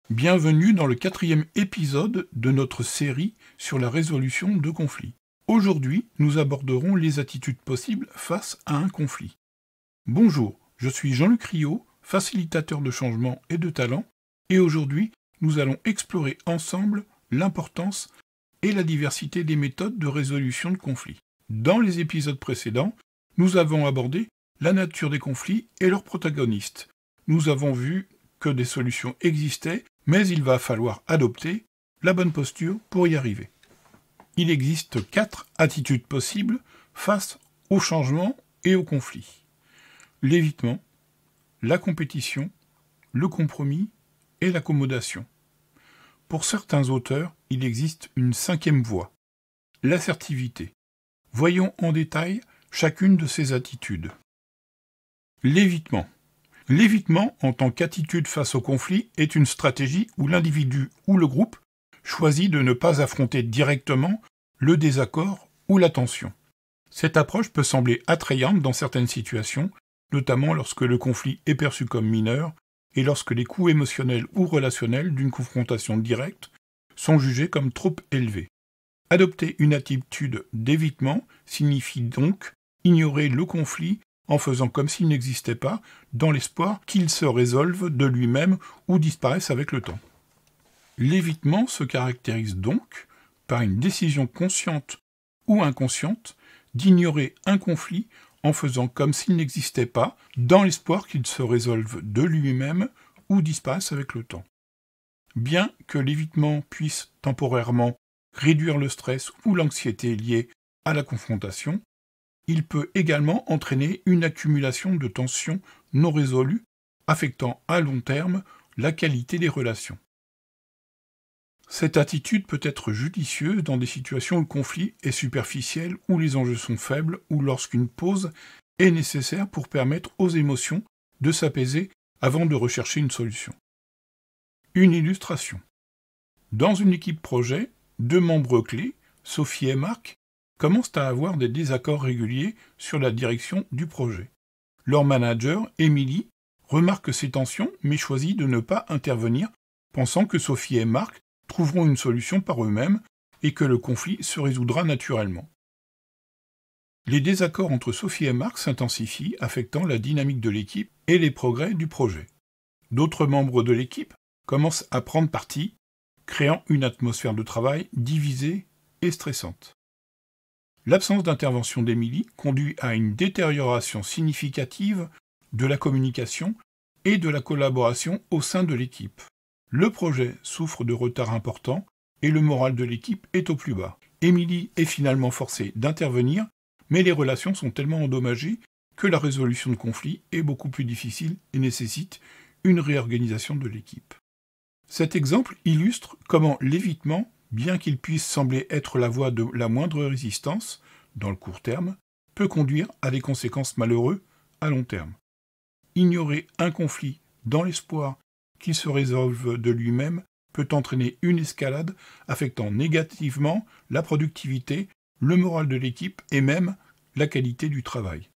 Bienvenue dans le 4e épisode de notre série sur la résolution de conflits. Aujourd'hui, nous aborderons les attitudes possibles face à un conflit. Bonjour, je suis Jean-Luc Riot, facilitateur de changement et de talent, et aujourd'hui, nous allons explorer ensemble l'importance et la diversité des méthodes de résolution de conflits. Dans les épisodes précédents, nous avons abordé la nature des conflits et leurs protagonistes. Nous avons vu que des solutions existaient, mais il va falloir adopter la bonne posture pour y arriver. Il existe 4 attitudes possibles face au changement et au conflit. L'évitement, la compétition, le compromis et l'accommodation. Pour certains auteurs, il existe une 5e voie, l'assertivité. Voyons en détail chacune de ces attitudes. L'évitement. L'évitement, en tant qu'attitude face au conflit, est une stratégie où l'individu ou le groupe choisit de ne pas affronter directement le désaccord ou la tension. Cette approche peut sembler attrayante dans certaines situations, notamment lorsque le conflit est perçu comme mineur et lorsque les coûts émotionnels ou relationnels d'une confrontation directe sont jugés comme trop élevés. Adopter une attitude d'évitement signifie donc ignorer le conflit en faisant comme s'il n'existait pas, dans l'espoir qu'il se résolve de lui-même ou disparaisse avec le temps. L'évitement se caractérise donc par une décision consciente ou inconsciente d'ignorer un conflit en faisant comme s'il n'existait pas, dans l'espoir qu'il se résolve de lui-même ou disparaisse avec le temps. Bien que l'évitement puisse temporairement réduire le stress ou l'anxiété liée à la confrontation, il peut également entraîner une accumulation de tensions non résolues, affectant à long terme la qualité des relations. Cette attitude peut être judicieuse dans des situations où le conflit est superficiel, où les enjeux sont faibles, ou lorsqu'une pause est nécessaire pour permettre aux émotions de s'apaiser avant de rechercher une solution. Une illustration. Dans une équipe projet, 2 membres clés, Sophie et Marc, commencent à avoir des désaccords réguliers sur la direction du projet. Leur manager, Émilie, remarque ces tensions mais choisit de ne pas intervenir, pensant que Sophie et Marc trouveront une solution par eux-mêmes et que le conflit se résoudra naturellement. Les désaccords entre Sophie et Marc s'intensifient, affectant la dynamique de l'équipe et les progrès du projet. D'autres membres de l'équipe commencent à prendre parti, créant une atmosphère de travail divisée et stressante. L'absence d'intervention d'Émilie conduit à une détérioration significative de la communication et de la collaboration au sein de l'équipe. Le projet souffre de retards importants et le moral de l'équipe est au plus bas. Émilie est finalement forcée d'intervenir, mais les relations sont tellement endommagées que la résolution de conflits est beaucoup plus difficile et nécessite une réorganisation de l'équipe. Cet exemple illustre comment l'évitement, bien qu'il puisse sembler être la voie de la moindre résistance, dans le court terme, peut conduire à des conséquences malheureuses à long terme. Ignorer un conflit dans l'espoir qu'il se résolve de lui-même peut entraîner une escalade affectant négativement la productivité, le moral de l'équipe et même la qualité du travail.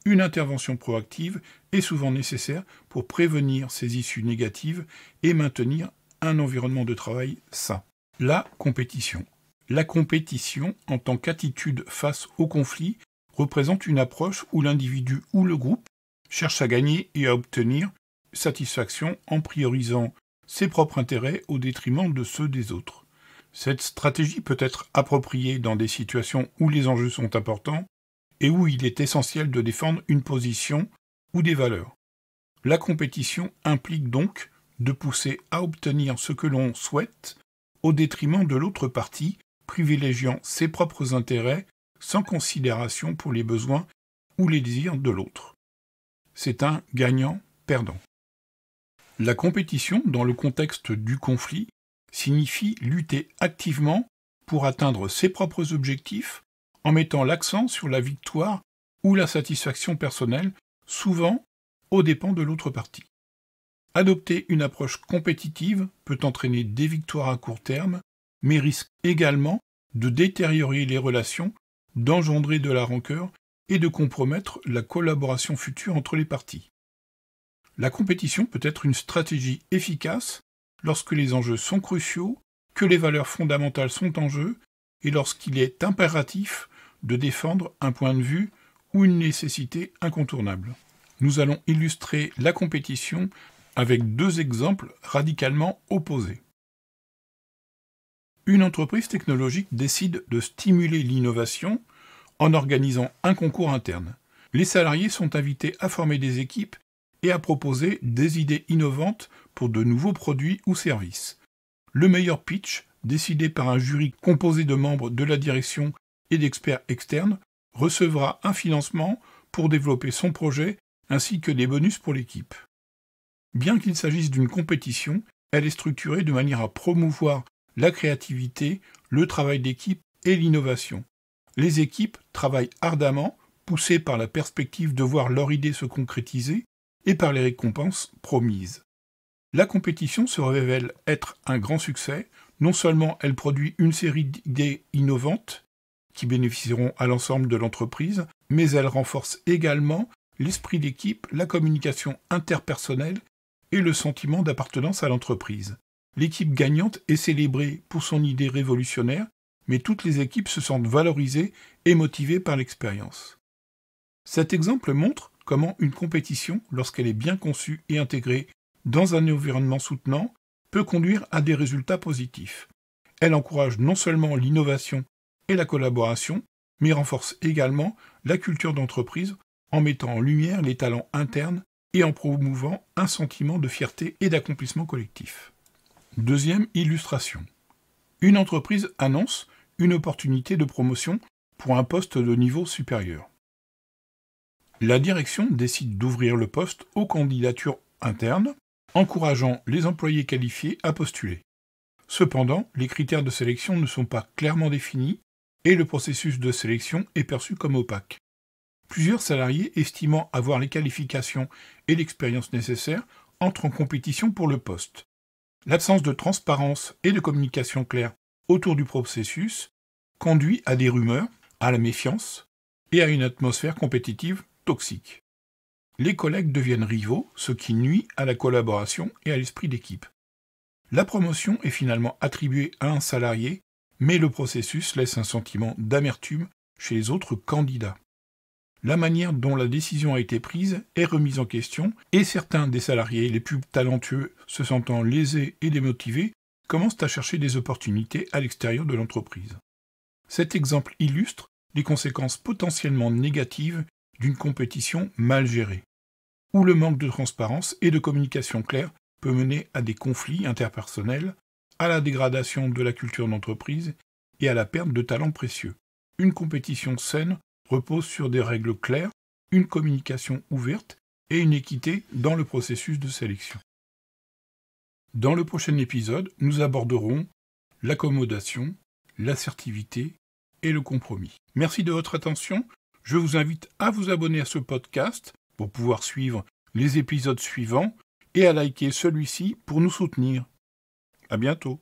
Une intervention proactive est souvent nécessaire pour prévenir ces issues négatives et maintenir un environnement de travail sain. La compétition. La compétition, en tant qu'attitude face au conflit, représente une approche où l'individu ou le groupe cherche à gagner et à obtenir satisfaction en priorisant ses propres intérêts au détriment de ceux des autres. Cette stratégie peut être appropriée dans des situations où les enjeux sont importants et où il est essentiel de défendre une position ou des valeurs. La compétition implique donc de pousser à obtenir ce que l'on souhaite au détriment de l'autre partie, privilégiant ses propres intérêts sans considération pour les besoins ou les désirs de l'autre. C'est un gagnant-perdant. La compétition, dans le contexte du conflit, signifie lutter activement pour atteindre ses propres objectifs en mettant l'accent sur la victoire ou la satisfaction personnelle, souvent aux dépens de l'autre partie. Adopter une approche compétitive peut entraîner des victoires à court terme, mais risque également de détériorer les relations, d'engendrer de la rancœur et de compromettre la collaboration future entre les parties. La compétition peut être une stratégie efficace lorsque les enjeux sont cruciaux, que les valeurs fondamentales sont en jeu, et lorsqu'il est impératif de défendre un point de vue ou une nécessité incontournable. Nous allons illustrer la compétition avec 2 exemples radicalement opposés. Une entreprise technologique décide de stimuler l'innovation en organisant un concours interne. Les salariés sont invités à former des équipes et à proposer des idées innovantes pour de nouveaux produits ou services. Le meilleur pitch, décidé par un jury composé de membres de la direction et d'experts externes, recevra un financement pour développer son projet ainsi que des bonus pour l'équipe. Bien qu'il s'agisse d'une compétition, elle est structurée de manière à promouvoir la créativité, le travail d'équipe et l'innovation. Les équipes travaillent ardemment, poussées par la perspective de voir leur idée se concrétiser et par les récompenses promises. La compétition se révèle être un grand succès. Non seulement elle produit une série d'idées innovantes qui bénéficieront à l'ensemble de l'entreprise, mais elle renforce également l'esprit d'équipe, la communication interpersonnelle et le sentiment d'appartenance à l'entreprise. L'équipe gagnante est célébrée pour son idée révolutionnaire, mais toutes les équipes se sentent valorisées et motivées par l'expérience. Cet exemple montre comment une compétition, lorsqu'elle est bien conçue et intégrée dans un environnement soutenant, peut conduire à des résultats positifs. Elle encourage non seulement l'innovation et la collaboration, mais renforce également la culture d'entreprise en mettant en lumière les talents internes et en promouvant un sentiment de fierté et d'accomplissement collectif. Deuxième illustration. Une entreprise annonce une opportunité de promotion pour un poste de niveau supérieur. La direction décide d'ouvrir le poste aux candidatures internes, encourageant les employés qualifiés à postuler. Cependant, les critères de sélection ne sont pas clairement définis et le processus de sélection est perçu comme opaque. Plusieurs salariés estimant avoir les qualifications et l'expérience nécessaires entrent en compétition pour le poste. L'absence de transparence et de communication claire autour du processus conduit à des rumeurs, à la méfiance et à une atmosphère compétitive toxique. Les collègues deviennent rivaux, ce qui nuit à la collaboration et à l'esprit d'équipe. La promotion est finalement attribuée à un salarié, mais le processus laisse un sentiment d'amertume chez les autres candidats. La manière dont la décision a été prise est remise en question et certains des salariés les plus talentueux, se sentant lésés et démotivés, commencent à chercher des opportunités à l'extérieur de l'entreprise. Cet exemple illustre les conséquences potentiellement négatives d'une compétition mal gérée, où le manque de transparence et de communication claire peut mener à des conflits interpersonnels, à la dégradation de la culture d'entreprise et à la perte de talents précieux. Une compétition saine repose sur des règles claires, une communication ouverte et une équité dans le processus de sélection. Dans le prochain épisode, nous aborderons l'accommodation, l'assertivité et le compromis. Merci de votre attention. Je vous invite à vous abonner à ce podcast pour pouvoir suivre les épisodes suivants et à liker celui-ci pour nous soutenir. À bientôt.